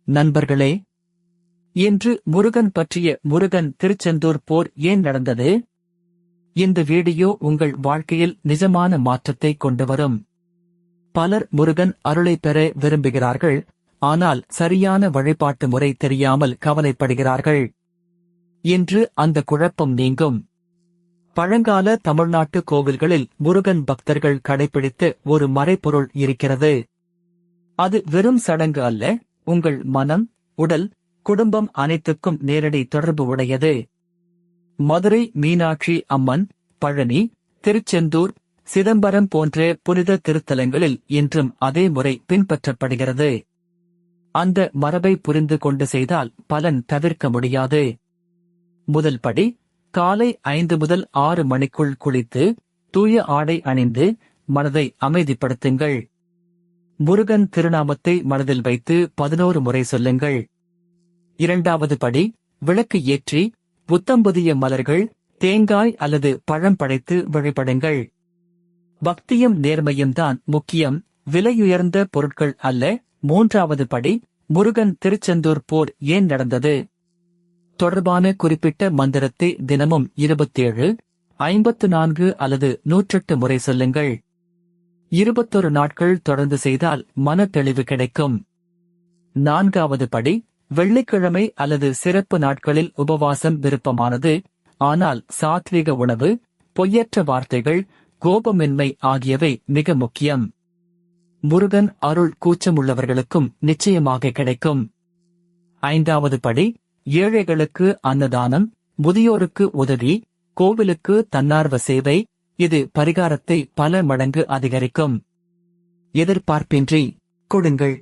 நண்பர்களே, இன்று முருகன் பற்றிய முருகன் திருச்செந்தூர் போர் ஏன் நடந்தது? இந்த வீடியோ உங்கள் வாழ்க்கையில் நிஜமான மாற்றத்தை கொண்டு வரும். பலர் முருகன் அருளை பெற விரும்புகிறார்கள், ஆனால் சரியான வழிபாட்டு முறை தெரியாமல் கவலைப்படுகிறார்கள். இன்று அந்த குழப்பம் நீங்கும். பழங்கால தமிழ்நாட்டு கோவில்களில் முருகன் பக்தர்கள் கடைபிடித்த ஒரு மறைபொருள் இருக்கிறது. அது வெறும் சடங்கு அல்ல, உங்கள் மனம், உடல், குடும்பம் அனைத்துக்கும் நேரடி தொடர்பு உடையது. மதுரை மீனாட்சி அம்மன், பழனி, திருச்செந்தூர், சிதம்பரம் போன்ற புனித திருத்தலங்களில் இன்றும் அதே முறை பின்பற்றப்படுகிறது. அந்த மரபை புரிந்து கொண்டு செய்தால் பலன் தவிர்க்க முடியாது. முதல் படி, காலை 5 முதல் 6 மணிக்குள் குளித்து தூய ஆடை அணிந்து மனதை அமைதிப்படுத்துங்கள். முருகன் திருநாமத்தை மனதில் வைத்து 11 முறை சொல்லுங்கள். இரண்டாவது படி, விளக்கு ஏற்றி புத்தம்புதிய மலர்கள், தேங்காய் அல்லது பழம் படைத்து வழிபடுங்கள். பக்தியும் நேர்மையும் தான் முக்கியம், விலையுயர்ந்த பொருட்கள் அல்ல. மூன்றாவது படி, முருகன் திருச்செந்தூர் போர் ஏன் நடந்தது தொடர்பான குறிப்பிட்ட மந்திரத்தை தினமும் 27, 54 அல்லது 108 முறை சொல்லுங்கள். 21 நாட்கள் தொடர்ந்து செய்தால் மன தெளிவு கிடைக்கும். நான்காவது படி, வெள்ளிக்கிழமை அல்லது சிறப்பு நாட்களில் உபவாசம் விருப்பமானது, ஆனால் சாத்விக உணவு, பொய்யற்ற வார்த்தைகள், கோபமின்மை ஆகியவை மிக முக்கியம். முருகன் அருள் கூச்சமுள்ளவர்களுக்கும் நிச்சயமாக கிடைக்கும். ஐந்தாவது படி, ஏழைகளுக்கு அன்னதானம், முதியோருக்கு உதவி, கோவிலுக்கு தன்னார்வ சேவை. இது பரிகாரத்தை பல மடங்கு அதிகரிக்கும். எதிர்பார்ப்பின்றி கொடுங்கள்.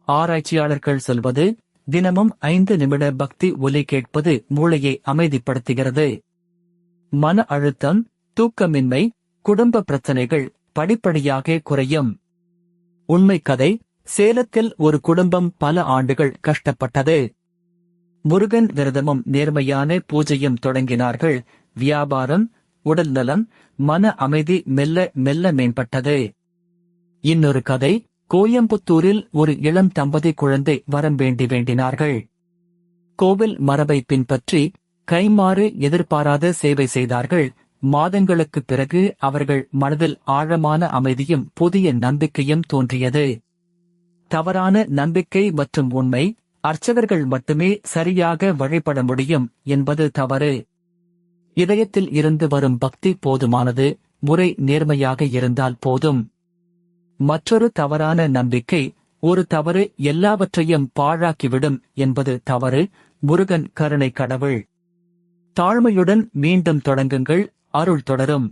ஆராய்ச்சியாளர்கள் சொல்வது, தினமும் 5 நிமிட பக்தி ஒலி கேட்பது மூளையை அமைதிப்படுத்துகிறது. மன அழுத்தம், தூக்கமின்மை, குடும்ப பிரச்சனைகள் படிப்படியாக குறையும். உண்மை கதை, சேலத்தில் ஒரு குடும்பம் பல ஆண்டுகள் கஷ்டப்பட்டது. முருகன் விரதமும் நேர்மையான பூஜையும் தொடங்கினார்கள். வியாபாரம், உடல்நலம், மன அமைதி மெல்ல மெல்ல மேம்பட்டது. இன்னொரு கதை, கோயம்புத்தூரில் ஒரு இளம் தம்பதி குழந்தை வரம் வேண்டினார்கள். கோவில் மரபை பின்பற்றி கைமாறு எதிர்பாராத சேவை செய்தார்கள். மாதங்களுக்குப் பிறகு அவர்கள் மனதில் ஆழமான அமைதியும் புதிய நம்பிக்கையும் தோன்றியது. தவறான நம்பிக்கை மற்றும் உண்மை, அர்ச்சகர்கள் மட்டுமே சரியாக வழிபட முடியும் என்பது தவறு. இதயத்தில் இருந்து வரும் பக்தி போதுமானது, முறை நேர்மையாக இருந்தால் போதும். மற்றொரு தவறான நம்பிக்கை, ஒரு தவறு எல்லாவற்றையும் பாழாக்கிவிடும் என்பது தவறு. முருகன் கருணை கடவுள். தாழ்மையுடன் மீண்டும் தொடங்குங்கள், அருள் தொடரும்.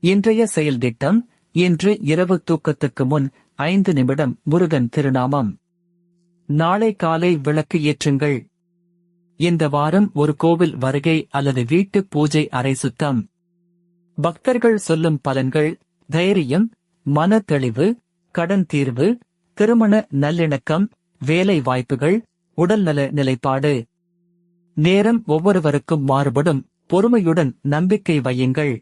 இன்றைய செயல் திட்டம், இன்று இரவு தூக்கத்துக்கு முன் 5 நிமிடம் முருகன் திருநாமம். நாளை காலை விளக்கு ஏற்றுங்கள். இந்த வாரம் ஒரு கோவில் வருகை அல்லது வீட்டு பூஜை அறை சுத்தம். பக்தர்கள் சொல்லும் பலன்கள், தைரியம், மன தெளிவு, கடன் தீர்வு, திருமண நல்லிணக்கம், வேலை வாய்ப்புகள், உடல்நல நிலைப்பாடு. நேரம் ஒவ்வொருவருக்கும் மாறுபடும், பொறுமையுடன் நம்பிக்கை வையுங்கள்.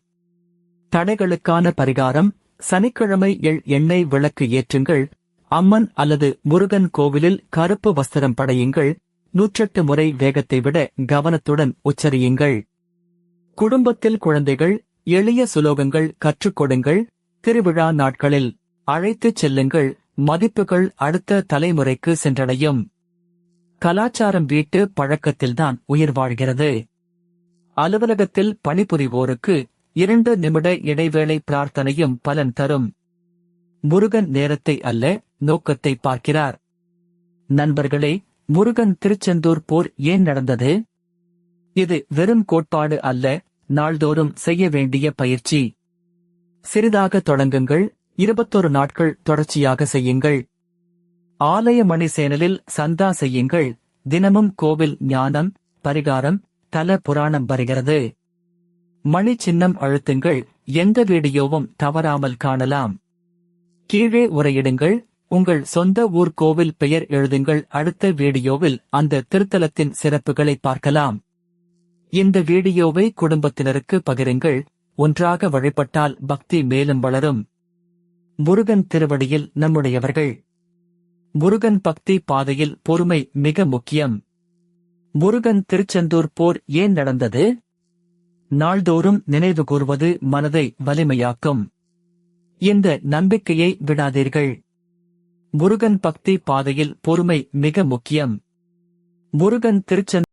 தடைகளுக்கான பரிகாரம், சனிக்கிழமை எண்ணெய் விளக்கு ஏற்றுங்கள். அம்மன் அல்லது முருகன் கோவிலில் கருப்பு வஸ்திரம் படையுங்கள். 108 முறை வேகத்தை விட கவனத்துடன் உச்சரியுங்கள். குடும்பத்தில் குழந்தைகள், எளிய சுலோகங்கள் கற்றுக் கொடுங்கள். திருவிழா நாட்களில் அழைத்துச் செல்லுங்கள், மதிப்புகள் அடுத்த தலைமுறைக்கு சென்றடையும். கலாச்சாரம் வீட்டு பழக்கத்தில்தான் உயிர் வாழ்கிறது. அலுவலகத்தில் பணிபுரிவோருக்கு 2 நிமிட இடைவேளை பிரார்த்தனையும் பலன் தரும். முருகன் நேரத்தை அல்ல, நோக்கத்தை பார்க்கிறார். நண்பர்களே, முருகன் திருச்செந்தூர் போர் ஏன் நடந்தது? இது வெறும் கோட்பாடு அல்ல, நாள்தோறும் செய்ய வேண்டிய பயிற்சி. சிறிதாக தொடங்குங்கள், 21 நாட்கள் தொடர்ச்சியாக செய்யுங்கள். ஆலய மணி சேனலில் சந்தா செய்யுங்கள். தினமும் கோவில் ஞானம், பரிகாரம், தல புராணம் வருகிறது. மணி சின்னம் அழுத்துங்கள், எந்த வீடியோவும் தவறாமல் காணலாம். கீழே உரையிடுங்கள், உங்கள் சொந்த ஊர் கோவில் பெயர் எழுதுங்கள். அடுத்த வீடியோவில் அந்த திருத்தலத்தின் சிறப்புகளை பார்க்கலாம். இந்த வீடியோவை குடும்பத்தினருக்கு பகிருங்கள். ஒன்றாக வழிபட்டால் பக்தி மேலும் வளரும். முருகன் திருவடியில் நம்முடையவர்கள். முருகன் பக்தி பாதையில் பொறுமை மிக முக்கியம். முருகன் திருச்செந்தூர் போர் ஏன் நடந்தது? நாள்தோறும் நினைவு கூர்வது மனதை வலிமையாக்கும். இந்த நம்பிக்கையை விடாதீர்கள். முருகன் பக்தி பாதையில் பொறுமை மிக முக்கியம். முருகன் திருச்செந்தூர்